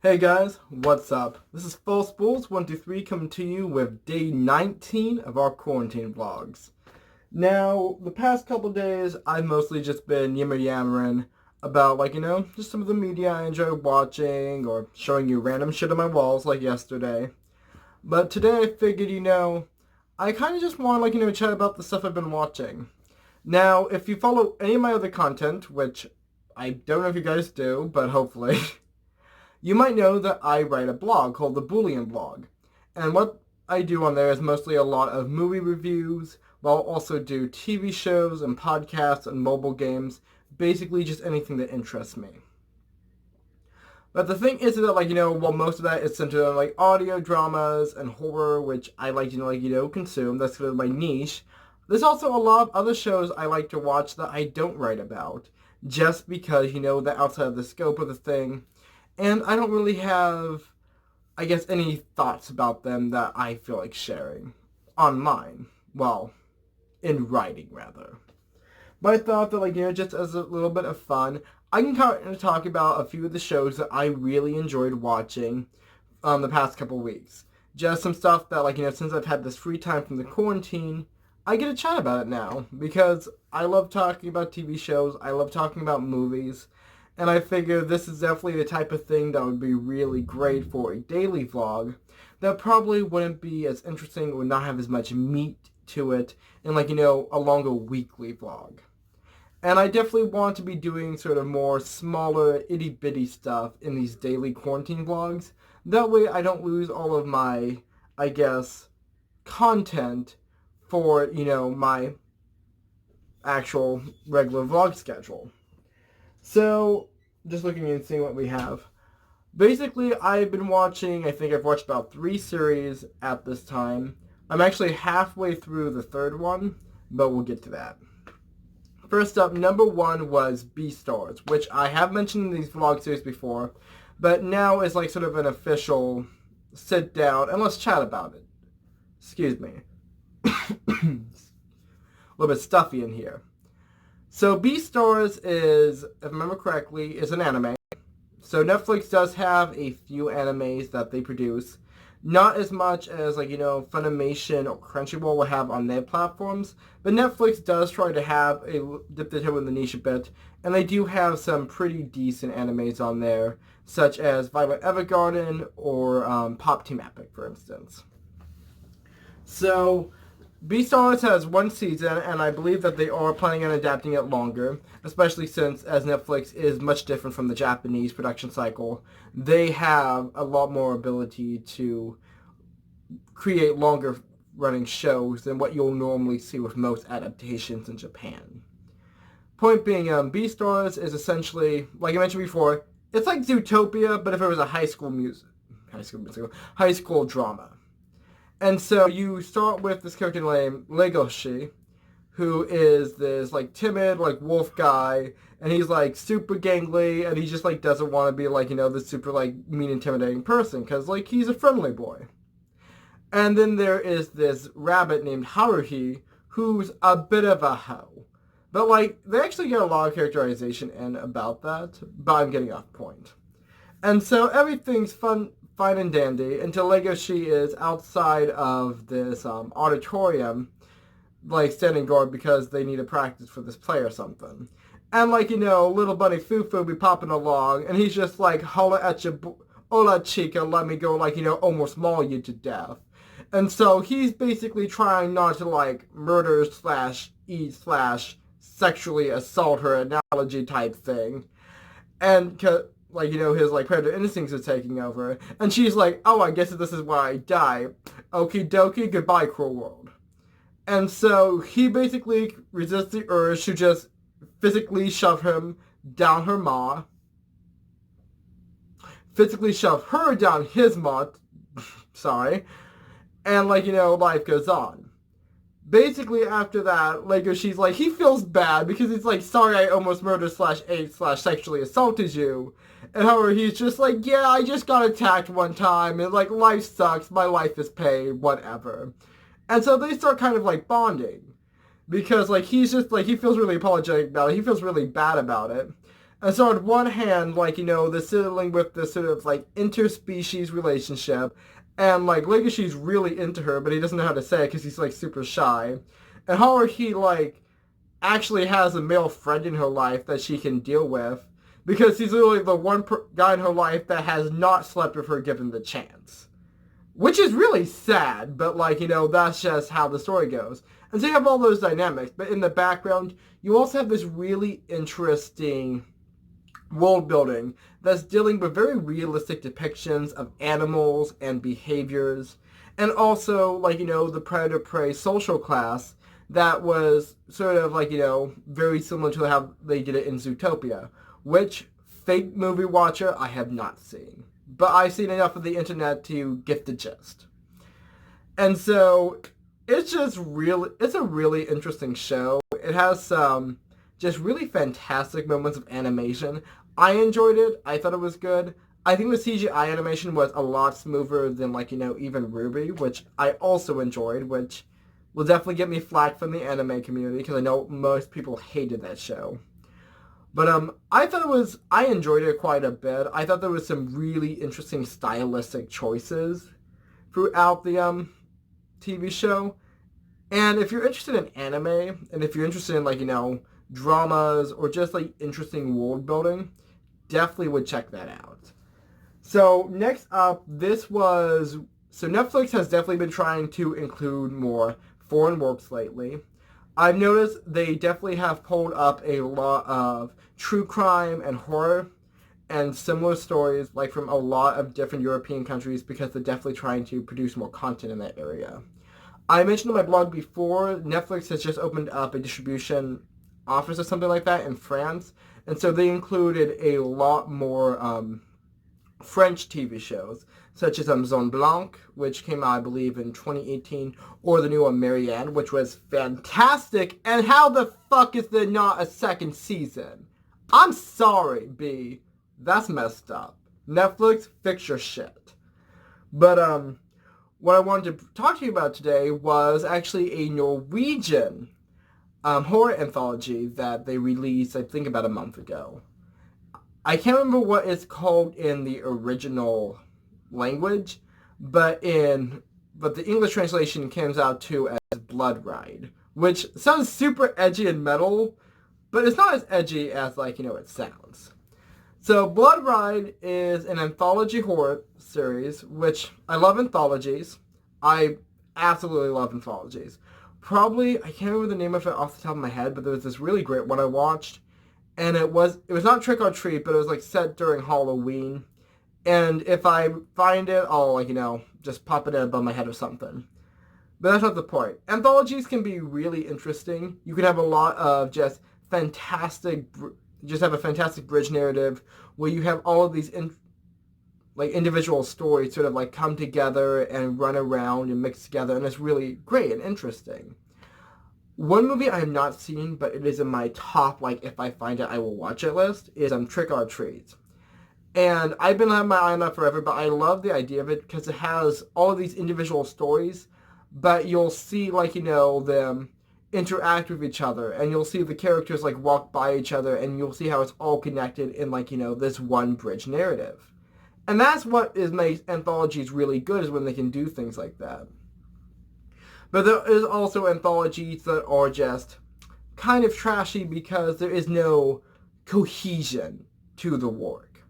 Hey guys, what's up? This is Falsebooles123 coming to you with day 19 of our quarantine vlogs. Now, the past couple days, I've mostly just been yammering about, just some of the media I enjoy watching or showing you random shit on my walls like yesterday. But today I figured, I kind of just want to, chat about the stuff I've been watching. Now, if you follow any of my other content, which I don't know if you guys do, but hopefully... You might know that I write a blog called the Boolean blog, and what I do on there is mostly a lot of movie reviews, while I'll also do TV shows and podcasts and mobile games, basically just anything that interests me. But the thing is that, while most of that is centered on, audio dramas and horror, which I like to, consume, that's sort of my niche, there's also a lot of other shows I like to watch that I don't write about, just because, they're outside of the scope of the thing. And I don't really have, any thoughts about them that I feel like sharing online. Well, in writing, rather. But I thought that, just as a little bit of fun, I can kind of talk about a few of the shows that I really enjoyed watching the past couple weeks. Just some stuff that, since I've had this free time from the quarantine, I get to chat about it now. Because I love talking about TV shows, I love talking about movies. And I figure this is definitely the type of thing that would be really great for a daily vlog that probably wouldn't be as interesting or not have as much meat to it in a longer weekly vlog. And I definitely want to be doing sort of more smaller itty bitty stuff in these daily quarantine vlogs. That way I don't lose all of my, content for, my actual regular vlog schedule. So, just looking and seeing what we have. Basically, I've been watching, I think I've watched about 3 series at this time. I'm actually halfway through the 3rd one, but we'll get to that. First up, number 1 was Beastars, which I have mentioned in these vlog series before, but now is sort of an official sit down and let's chat about it. Excuse me. A little bit stuffy in here. So Beastars is, if I remember correctly, is an anime. So Netflix does have a few animes that they produce. Not as much as, Funimation or Crunchyroll will have on their platforms. But Netflix does try to dip their toe in the niche a bit. And they do have some pretty decent animes on there, such as Violet Evergarden or Pop Team Epic, for instance. So... Beastars has 1 season, and I believe that they are planning on adapting it longer, especially since, as Netflix is much different from the Japanese production cycle, they have a lot more ability to create longer-running shows than what you'll normally see with most adaptations in Japan. Point being, Beastars is essentially, like I mentioned before, it's like Zootopia, but if it was a high school drama. And so you start with this character named Legoshi, who is this, timid, wolf guy, and he's, super gangly, and he just, doesn't want to be, this super, mean, intimidating person, because, he's a friendly boy. And then there is this rabbit named Haruhi, who's a bit of a hoe. But, they actually get a lot of characterization in about that, but I'm getting off point. And so everything's fine and dandy until Legoshi is outside of this auditorium, standing guard because they need to practice for this play or something. And little bunny Fufu be popping along, and he's just holla at you, hola chica, let me go, almost maul you to death. And so he's basically trying not to murder / eat / sexually assault her analogy type thing. And his, predator instincts are taking over. And she's like, oh, I guess this is where I die. Okie dokie, goodbye, cruel world. And so he basically resists the urge to just physically shove him down her maw. Physically shove her down his maw. Sorry. And, life goes on. Basically, after that, Legoshi's he feels bad because he's sorry I almost murdered / ate / sexually assaulted you. And however, he's just yeah, I just got attacked one time, and life sucks, my life is pain, whatever. And so they start kind of bonding. Because he's just he feels really apologetic about it, he feels really bad about it. And so on one hand, like, you know, they're dealing with this sort of, like, interspecies relationship, and, like, Legashi's really into her, but he doesn't know how to say it because he's, like, super shy. And Haruhi, like, actually has a male friend in her life that she can deal with, because he's literally the one guy in her life that has not slept with her given the chance. Which is really sad, but, like, you know, that's just how the story goes. And so you have all those dynamics, but in the background, you also have this really interesting world building that's dealing with very realistic depictions of animals and behaviors, and also, like, you know, the predator-prey social class that was sort of, like, you know, very similar to how they did it in Zootopia, which, fake movie watcher, I have not seen. But I've seen enough of the internet to get the gist. And so, it's a really interesting show. It has some just really fantastic moments of animation. I enjoyed it. I thought it was good. I think the CGI animation was a lot smoother than, like, you know, even Ruby, which I also enjoyed, which will definitely get me flack from the anime community, because I know most people hated that show. But I enjoyed it quite a bit. I thought there was some really interesting stylistic choices throughout the TV show. And if you're interested in anime, and if you're interested in, like, you know, dramas, or just, like, interesting world building, definitely would check that out. So, next up, so Netflix has definitely been trying to include more foreign works lately. I've noticed they definitely have pulled up a lot of true crime and horror and similar stories, like, from a lot of different European countries, because they're definitely trying to produce more content in that area. I mentioned in my blog before, Netflix has just opened up a distribution office or something like that in France, and so they included a lot more French TV shows, such as Zone Blanc, which came out, I believe, in 2018, or the new one, Marianne, which was fantastic, and how the fuck is there not a second season? I'm sorry, B. That's messed up. Netflix, fix your shit. But, what I wanted to talk to you about today was actually a Norwegian horror anthology that they released, I think, about a month ago. I can't remember what it's called in the original language, but the English translation comes out to as Blood Ride, which sounds super edgy and metal, but it's not as edgy as, like, you know, it sounds. So Blood Ride is an anthology horror series, which I love anthologies. I absolutely love anthologies. Probably, I can't remember the name of it off the top of my head, but there was this really great one I watched, and it was not Trick or Treat, but it was, like, set during Halloween. And if I find it, I'll, like, you know, just pop it in above my head or something. But that's not the point. Anthologies can be really interesting. You can have a lot of just have a fantastic bridge narrative where you have all of these individual stories sort of, like, come together and run around and mix together, and it's really great and interesting. One movie I have not seen, but it is in my top, like, if I find it, I will watch it list, is Trick or Treat. And I've been having my eye on that forever, but I love the idea of it because it has all of these individual stories, but you'll see, like, you know, them interact with each other, and you'll see the characters, like, walk by each other, and you'll see how it's all connected in, like, you know, this one bridge narrative. And that's what makes anthologies really good, is when they can do things like that. But there is also anthologies that are just kind of trashy because there is no cohesion to the work.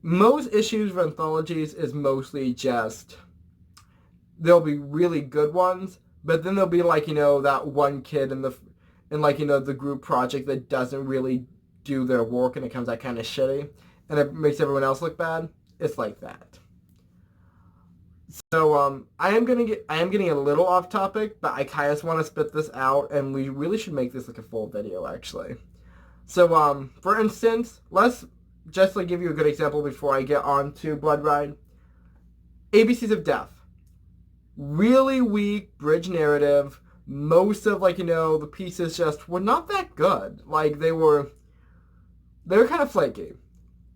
Most issues of anthologies is mostly just, there'll be really good ones, but then there'll be, like, you know, that one kid in like, you know, the group project that doesn't really do their work, and it comes out kind of shitty, and it makes everyone else look bad. It's like that. So, I am getting a little off topic, but I kind of want to spit this out, and we really should make this like a full video, actually. So, for instance, let's just, like, give you a good example before I get on to Blood Ride. ABCs of Death. Really weak bridge narrative. Most of, like, you know, the pieces just were not that good. Like, they were kind of flaky.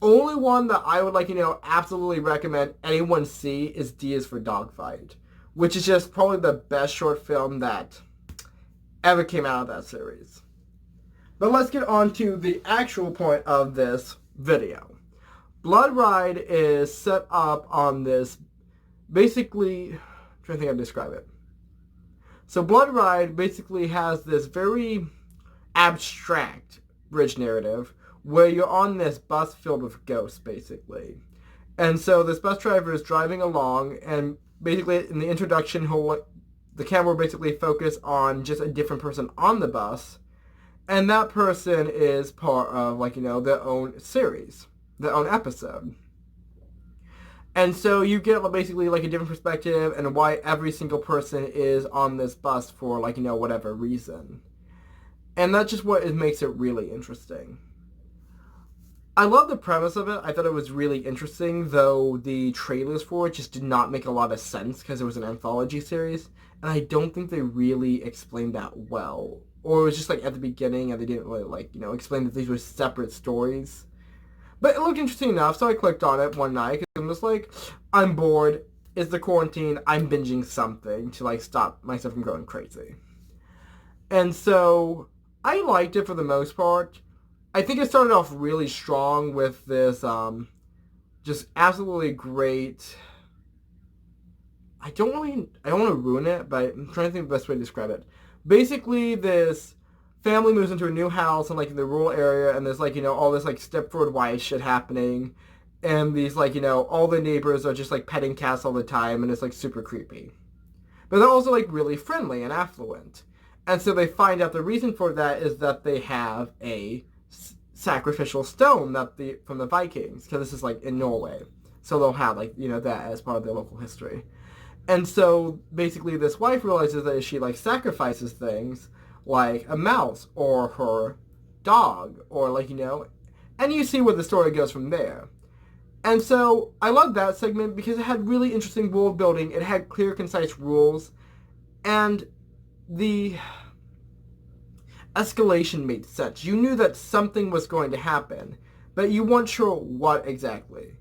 Only one that I would, like, you know, absolutely recommend anyone see is D is for Dogfight, which is just probably the best short film that ever came out of that series. But let's get on to the actual point of this video. Blood Ride is set up on this, basically, I'm trying to think how to describe it. So Blood Ride basically has this very abstract bridge narrative where you're on this bus filled with ghosts, basically. And so this bus driver is driving along, and basically in the introduction, the camera will basically focus on just a different person on the bus, and that person is part of, their own series, their own episode. And so you get basically a different perspective and why every single person is on this bus for whatever reason. And that's just what makes it really interesting. I love the premise of it. I thought it was really interesting, though the trailers for it just did not make a lot of sense because it was an anthology series, and I don't think they really explained that well. Or it was just at the beginning and they didn't really explain that these were separate stories. But it looked interesting enough, so I clicked on it one night because I'm just I'm bored, it's the quarantine, I'm binging something to stop myself from going crazy. And so I liked it for the most part. I think it started off really strong with this just absolutely great. I don't want to ruin it, but I'm trying to think of the best way to describe it. Basically, this family moves into a new house in the rural area, and there's all this Stepford Wives shit happening, and these all the neighbors are just petting cats all the time, and it's super creepy. But they're also really friendly and affluent, and so they find out the reason for that is that they have a sacrificial stone from the Vikings, because this is in Norway, so they'll have that as part of their local history. And so basically this wife realizes that she sacrifices things like a mouse or her dog or and you see where the story goes from there. And so I loved that segment because it had really interesting world building, it had clear, concise rules, and the escalation made sense. You knew that something was going to happen, but you weren't sure what exactly.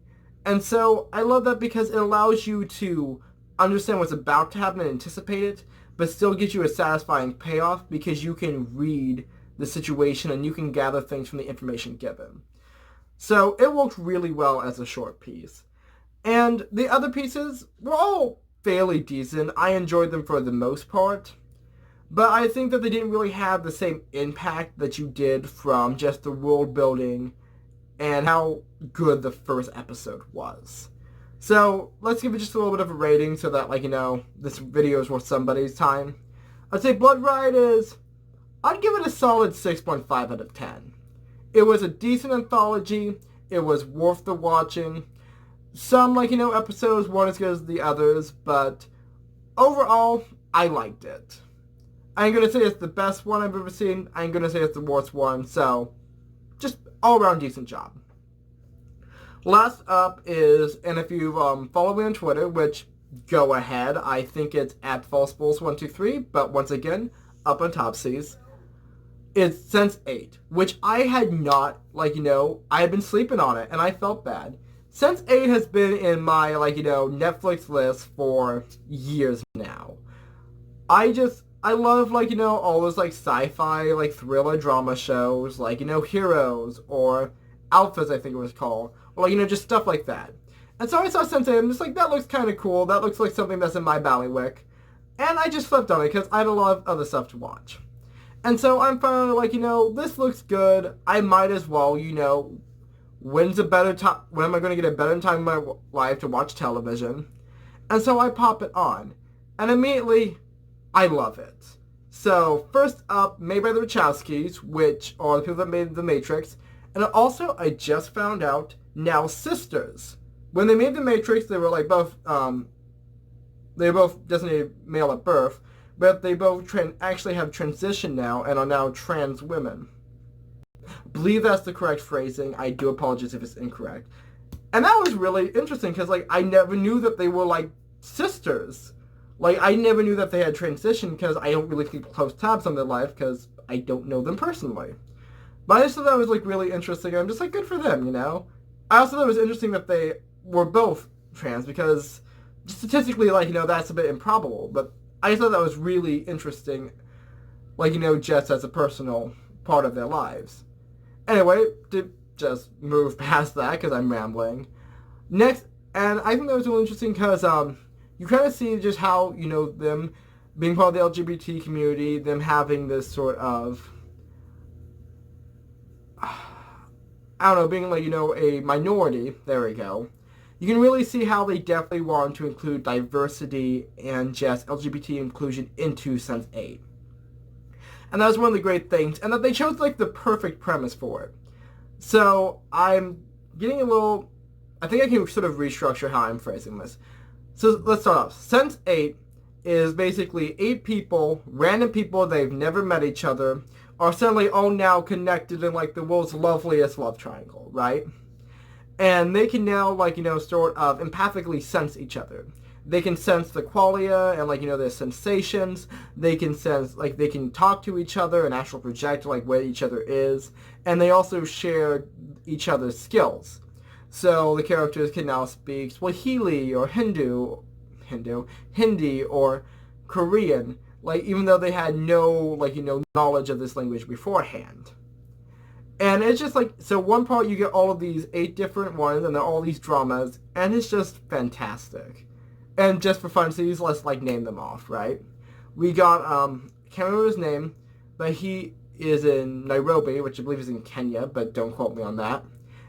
And so I love that because it allows you to understand what's about to happen and anticipate it, but still gives you a satisfying payoff because you can read the situation and you can gather things from the information given. So it worked really well as a short piece. And the other pieces were all fairly decent. I enjoyed them for the most part. But I think that they didn't really have the same impact that you did from just the world building and how good the first episode was. So let's give it just a little bit of a rating so that, this video is worth somebody's time. I'd say Blood Ride I'd give it a solid 6.5 out of 10. It was a decent anthology. It was worth the watching. Some, episodes weren't as good as the others, but overall, I liked it. I ain't going to say it's the best one I've ever seen. I ain't going to say it's the worst one. So, just all-around decent job. Last up is, and if you follow me on Twitter, which, go ahead. I think it's at Falsebooles123. But once again, up on Topsies. It's Sense8, which I had not, I had been sleeping on it, and I felt bad. Sense8 has been in my, Netflix list for years now. I love, all those, sci-fi, thriller drama shows, Heroes, or Alphas, I think it was called, or, just stuff like that. And so I saw Sense8, I'm just that looks kind of cool, that looks like something that's in my ballywick, and I just flipped on it, because I had a lot of other stuff to watch. And so I'm finally this looks good, I might as well, when's a better time, when am I going to get a better time in my life to watch television? And so I pop it on, and immediately, I love it. So, first up, made by the Wachowskis, which are the people that made The Matrix. And also, I just found out, now sisters. When they made The Matrix, they were both, they were both designated male at birth, but they both actually have transitioned now and are now trans women. I believe that's the correct phrasing. I do apologize if it's incorrect. And that was really interesting, because, I never knew that they were, sisters. I never knew that they had transitioned because I don't really keep close tabs on their life because I don't know them personally. But I just thought that was, really interesting. I'm just, good for them, I also thought it was interesting that they were both trans because statistically, that's a bit improbable. But I just thought that was really interesting, just as a personal part of their lives. Anyway, to just move past that because I'm rambling. Next, and I think that was really interesting because you kind of see just how, them being part of the LGBT community, them having this sort of, I don't know, being like, a minority, there we go. You can really see how they definitely want to include diversity and just LGBT inclusion into Sense 8. And that was one of the great things, and that they chose like the perfect premise for it. So I'm getting a little, I think I can sort of restructure how I'm phrasing this. So let's start off. Sense 8 is basically 8 people, random people, they've never met each other, are suddenly all now connected in like the world's loveliest love triangle, right? And they can now sort of empathically sense each other. They can sense the qualia and their sensations. They can sense, they can talk to each other and astral project where each other is. And they also share each other's skills. So the characters can now speak Swahili or Hindi or Korean, even though they had no, knowledge of this language beforehand. And it's just so one part you get all of these 8 different ones, and they're all these dramas, and it's just fantastic. And just for fun, let's name them off, right? We got, can't remember his name, but he is in Nairobi, which I believe is in Kenya, but don't quote me on that.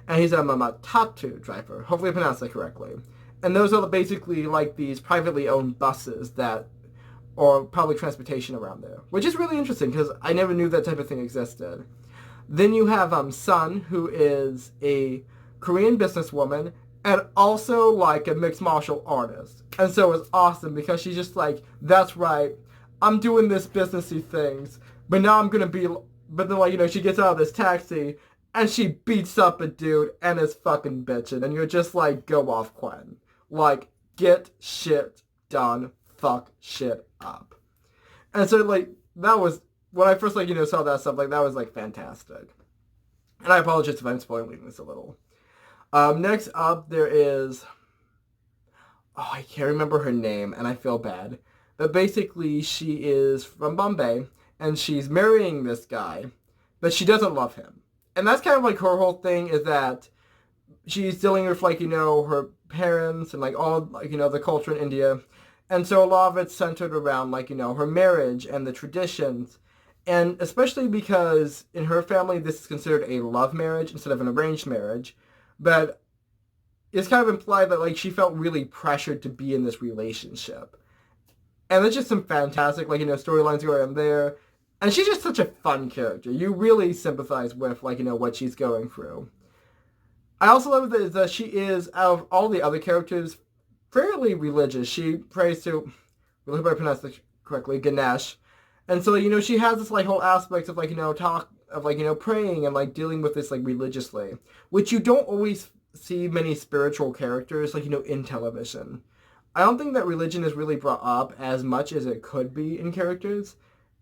And he's a matatu driver. Hopefully I pronounced that correctly. And those are basically these privately owned buses that, or public transportation around there. Which is really interesting, because I never knew that type of thing existed. Then you have Sun, who is a Korean businesswoman, and also a mixed martial artist. And so it's awesome, because she's just that's right, I'm doing this businessy things, but now I'm gonna be, but then she gets out of this taxi, and she beats up a dude, and is fucking bitching, and you're just go off, Quinn. Get shit done, fuck shit up. And so, that was, when I first, saw that stuff, that was, fantastic. And I apologize if I'm spoiling this a little. Next up, there is, I can't remember her name, and I feel bad. But basically, she is from Bombay, and she's marrying this guy, but she doesn't love him. And that's kind of her whole thing, is that she's dealing with, her parents and, all, the culture in India. And so a lot of it's centered around, her marriage and the traditions. And especially because in her family, this is considered a love marriage instead of an arranged marriage. But it's kind of implied that, she felt really pressured to be in this relationship. And there's just some fantastic, storylines going on there. And she's just such a fun character. You really sympathize with, what she's going through. I also love that she is, out of all the other characters, fairly religious. She prays to, I hope I pronounced it correctly, Ganesh. And so, she has this, whole aspect of, talk, of, praying and, dealing with this, religiously. Which you don't always see many spiritual characters, in television. I don't think that religion is really brought up as much as it could be in characters.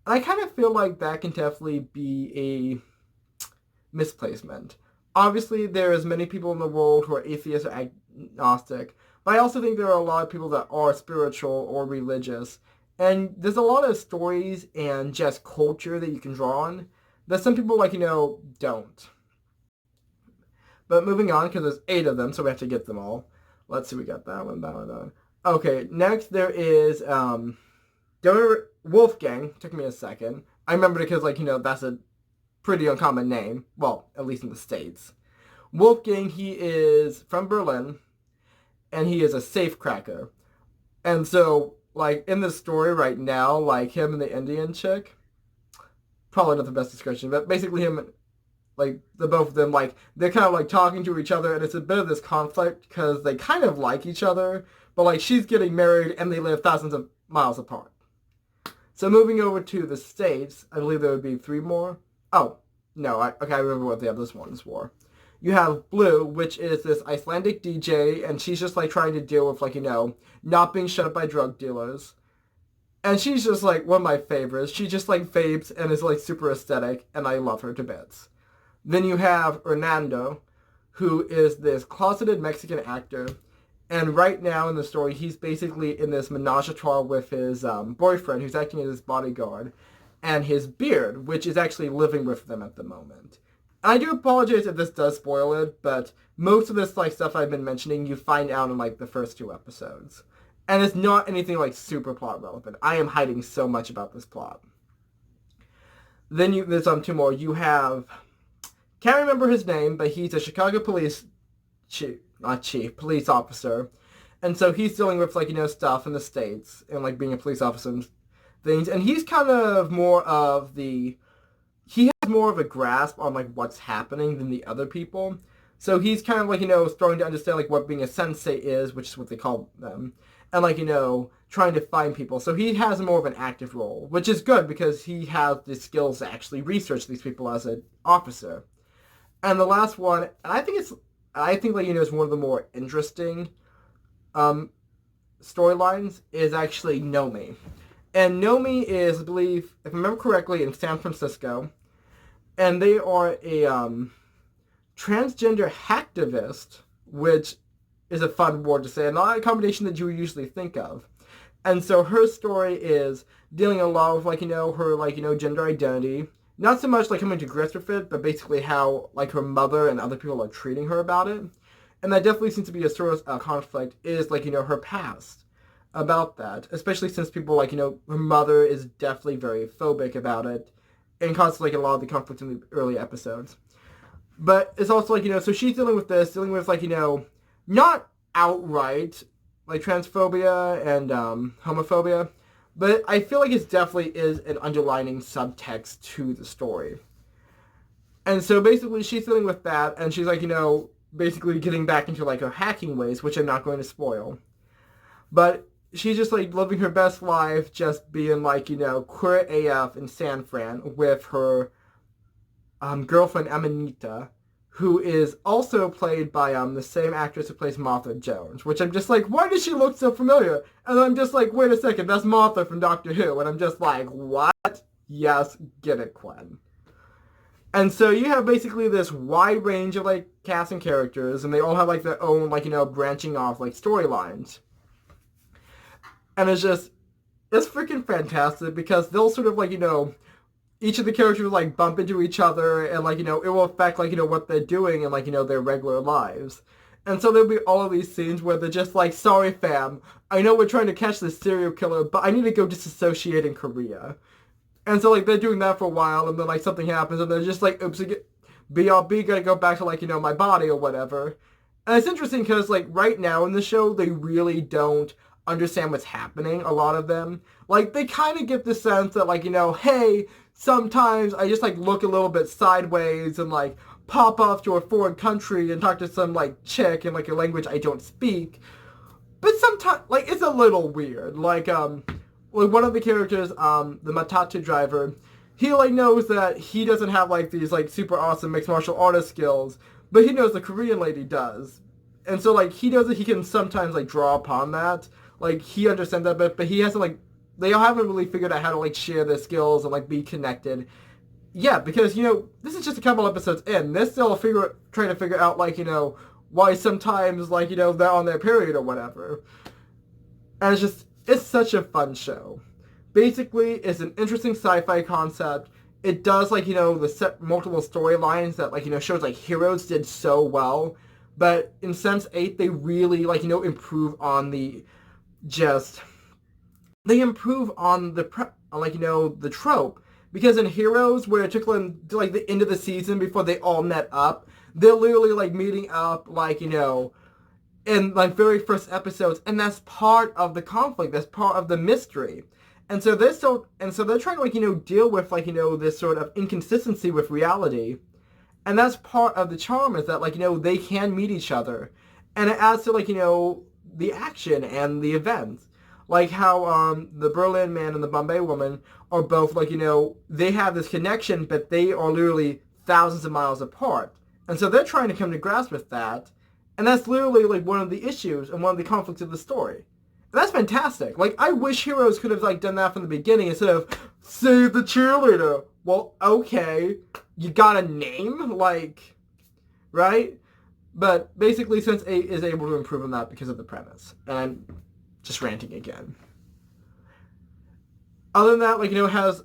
And I kind of feel like that can definitely be a misplacement. Obviously, there is many people in the world who are atheists or agnostic. But I also think there are a lot of people that are spiritual or religious. And there's a lot of stories and just culture that you can draw on that some people, don't. But moving on, because there's 8 of them, so we have to get them all. Let's see, we got that one, that one, that one. Okay, next there is, Wolfgang. Took me a second. I remembered it because, that's a pretty uncommon name. Well, at least in the States. Wolfgang, he is from Berlin, and he is a safecracker. And so, in the story right now, him and the Indian chick, probably not the best description, but basically him, the both of them, they're kind of, talking to each other, and it's a bit of this conflict, because they kind of like each other, but, she's getting married, and they live thousands of miles apart. So moving over to the States, I believe there would be 3 more. Oh, no, I remember what the other ones were. You have Blue, which is this Icelandic DJ, and she's just, trying to deal with, not being shut up by drug dealers. And she's just, one of my favorites. She just, vapes and is, super aesthetic, and I love her to bits. Then you have Hernando, who is this closeted Mexican actor, and right now in the story, he's basically in this menage a trois with his boyfriend, who's acting as his bodyguard. and his beard, which is actually living with them at the moment. I do apologize if this does spoil it, but most of this like stuff I've been mentioning you find out in like the first 2 episodes. And it's not anything like super plot relevant. I am hiding so much about this plot. Then there's 2 more. You have, can't remember his name, but he's a Chicago police police officer. And so he's dealing with like, stuff in the States and like being a police officer and things. And he's kind of more of he has more of a grasp on like what's happening than the other people. So he's kind of like, starting to understand like what being a sensei is, which is what they call them. And like, trying to find people. So he has more of an active role, which is good because he has the skills to actually research these people as an officer. And the last one, and I think it's one of the more interesting storylines is actually Nomi. And Nomi is, I believe, if I remember correctly, in San Francisco. And they are a transgender hacktivist, which is a fun word to say, and not a combination that you would usually think of. And so her story is dealing a lot with, like, her, gender identity. Not so much, like, coming to grips with it, but basically how, like, her mother and other people are treating her about it. And that definitely seems to be a source of conflict is, like, her past about that. Especially since people, like, her mother is definitely very phobic about it and causes, like, a lot of the conflict in the early episodes. But it's also, like, so she's dealing with, like, not outright, like, transphobia and homophobia, but I feel like it definitely is an underlining subtext to the story. And so basically she's dealing with that, and she's, like, basically getting back into, like, her hacking ways, which I'm not going to spoil. But she's just, like, living her best life, just being, like, queer AF in San Fran with her girlfriend Amanita, who is also played by the same actress who plays Martha Jones, which I'm just like, why does she look so familiar? And I'm just like, wait a second, that's Martha from Doctor Who. And I'm just like, what? Yes, get it, Gwen. And so you have basically this wide range of, like, cast and characters, and they all have, like, their own, like, branching off, like, storylines. And it's freaking fantastic because they'll sort of, like, each of the characters like bump into each other and like, it will affect like, what they're doing in like, their regular lives. And so there'll be all of these scenes where they're just like, sorry fam, I know we're trying to catch this serial killer, but I need to go disassociate in Korea. And so like they're doing that for a while and then like something happens and they're just like, oops, BRB gotta go back to like, my body or whatever. And it's interesting because like right now in the show, they really don't understand what's happening, a lot of them. Like they kind of get the sense that like, hey, sometimes I just, like, look a little bit sideways and, like, pop off to a foreign country and talk to some, like, chick in, like, a language I don't speak. But sometimes, like, it's a little weird. Like one of the characters, the Matatu driver, he, like, knows that he doesn't have, like, these, like, super awesome mixed martial artist skills, but he knows the Korean lady does. And so, like, he knows that he can sometimes, like, draw upon that. Like, he understands that, but he hasn't, like, they all haven't really figured out how to, like, share their skills and, like, be connected. Yeah, because, this is just a couple episodes in. They're still trying to figure out, like, why sometimes, like, they're on their period or whatever. And it's such a fun show. Basically, it's an interesting sci-fi concept. It does, like, the multiple storylines that, like, shows like Heroes did so well. But in Sense 8, they really, like, improve on the they improve on the the trope, because in Heroes, where it took them to like the end of the season before they all met up, they're literally like meeting up like in like very first episodes, and that's part of the conflict, that's part of the mystery, and so they're trying to like deal with like this sort of inconsistency with reality, and that's part of the charm, is that like they can meet each other, and it adds to like the action and the events. Like how the Berlin man and the Bombay woman are both like, they have this connection, but they are literally thousands of miles apart. And so they're trying to come to grasp with that. And that's literally like one of the issues and one of the conflicts of the story. And that's fantastic. Like, I wish Heroes could have like done that from the beginning instead of save the cheerleader. Well, okay, you got a name? Like, right? But basically, Sense 8 is able to improve on that because of the premise. And I'm just ranting again. Other than that, like, it has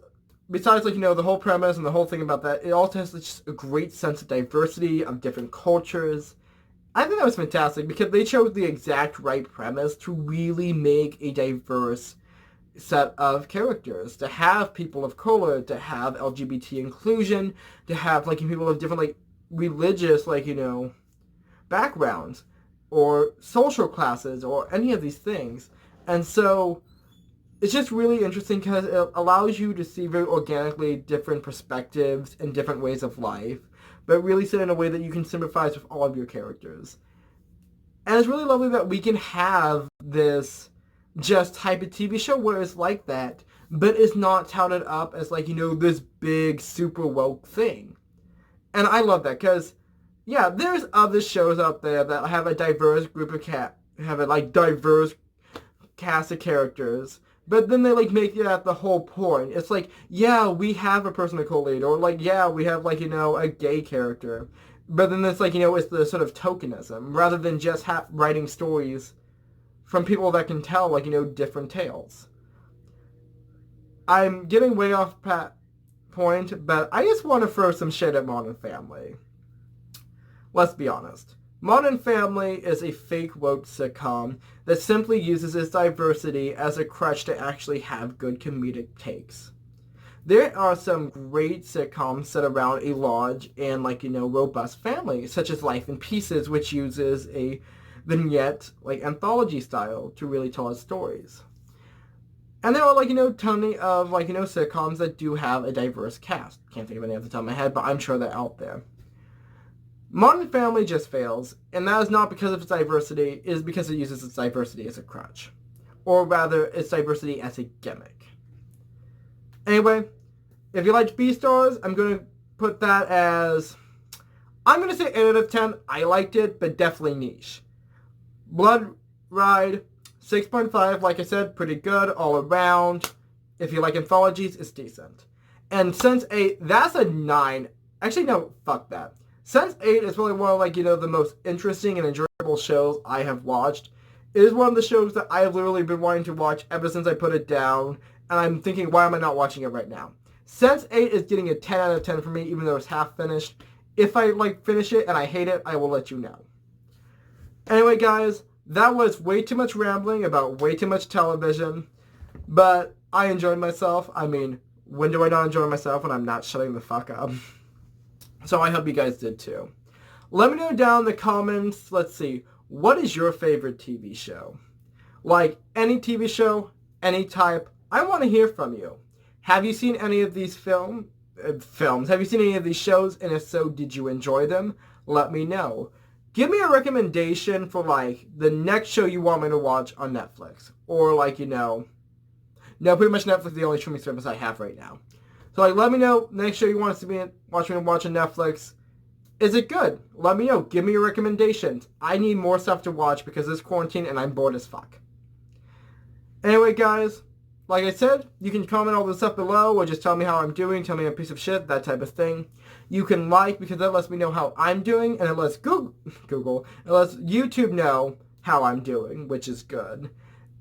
besides, like, the whole premise and the whole thing about that, it also has just a great sense of diversity of different cultures. I think that was fantastic because they chose the exact right premise to really make a diverse set of characters, to have people of color, to have LGBT inclusion, to have, like, people of different, like, religious, like, backgrounds, or social classes, or any of these things. And so it's just really interesting because it allows you to see very organically different perspectives and different ways of life, but really set in a way that you can sympathize with all of your characters. And it's really lovely that we can have this just type of TV show where it's like that, but it's not touted up as, like, this big, super woke thing. And I love that because, yeah, there's other shows out there that have a diverse group of diverse cast of characters, but then they, like, make that the whole point. It's like, yeah, we have a person of color lead, or, like, yeah, we have, like, a gay character. But then it's like, it's the sort of tokenism, rather than just writing stories from people that can tell, like, different tales. I'm getting way off point, but I just want to throw some shit at Modern Family. Let's be honest. Modern Family is a fake woke sitcom that simply uses its diversity as a crutch to actually have good comedic takes. There are some great sitcoms set around a large and, like, robust family, such as Life in Pieces, which uses a vignette, like, anthology style to really tell its stories. And there are, like, ton of, like, sitcoms that do have a diverse cast. Can't think of any off the top of my head, but I'm sure they're out there. Modern Family just fails, and that is not because of its diversity, it is because it uses its diversity as a crutch. Or rather, its diversity as a gimmick. Anyway, if you liked Beastars, I'm going to put that as, I'm going to say 8 out of 10. I liked it, but definitely niche. Blood Ride, 6.5, like I said, pretty good all around. If you like anthologies, it's decent. And Sense8, that's a 9. Actually, no, fuck that. Sense8 is probably one of, like, the most interesting and enjoyable shows I have watched. It is one of the shows that I have literally been wanting to watch ever since I put it down. And I'm thinking, why am I not watching it right now? Sense8 is getting a 10 out of 10 for me, even though it's half finished. If I, like, finish it and I hate it, I will let you know. Anyway, guys, that was way too much rambling about way too much television. But I enjoyed myself. I mean, when do I not enjoy myself when I'm not shutting the fuck up? So I hope you guys did too. Let me know down in the comments, let's see, what is your favorite TV show? Like, any TV show, any type, I want to hear from you. Have you seen any of these films? Have you seen any of these shows? And if so, did you enjoy them? Let me know. Give me a recommendation for, like, the next show you want me to watch on Netflix. Or, like, no, pretty much Netflix is the only streaming service I have right now. So, like, let me know the next show you want us to watch on Netflix. Is it good? Let me know. Give me your recommendations. I need more stuff to watch because it's quarantine and I'm bored as fuck. Anyway, guys, like I said, you can comment all this stuff below or just tell me how I'm doing, tell me I'm a piece of shit, that type of thing. You can like because that lets me know how I'm doing and it lets it lets YouTube know how I'm doing, which is good.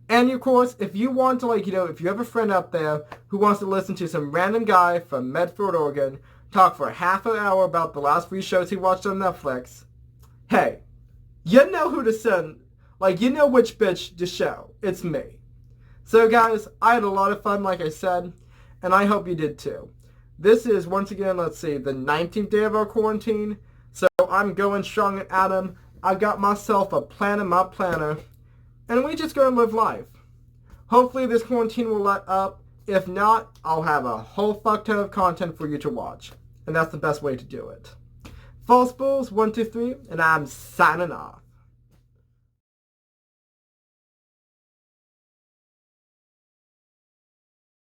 And of course, if you want to, like, if you have a friend out there who wants to listen to some random guy from Medford, Oregon, talk for half an hour about the last 3 shows he watched on Netflix, hey, you know who to send, like, you know which bitch to show. It's me. So, guys, I had a lot of fun, like I said, and I hope you did too. This is, once again, let's see, the 19th day of our quarantine, so I'm going strong and at 'em. I got myself a plan in my planner. And we just go and live life. Hopefully this quarantine will let up. If not, I'll have a whole fuck ton of content for you to watch. And that's the best way to do it. Falsebooles123, and I'm signing off.